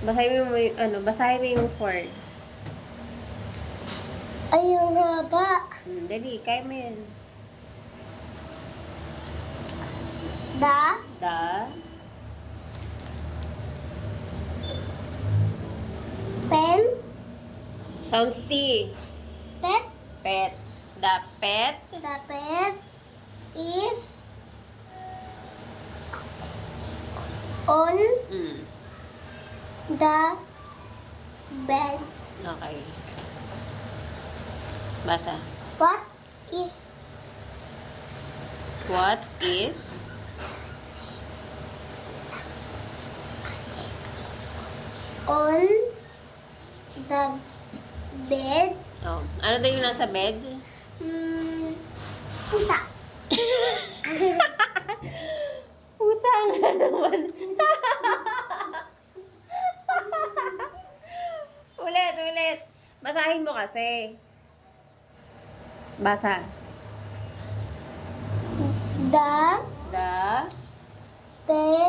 Basahin mo yung, basahin mo yung Ford. Ay, yung haba. Dali, kaya mo yan. Da, The pen, sounds T. pet, Pet. The pet the pet is on mm. the bed. Okay. Basa. What is What is on the bed? oh, ano daw yung nasa bed? Pusa. Pusa nga naman. Ulit. Basahin mo kasi. Basa. The The pet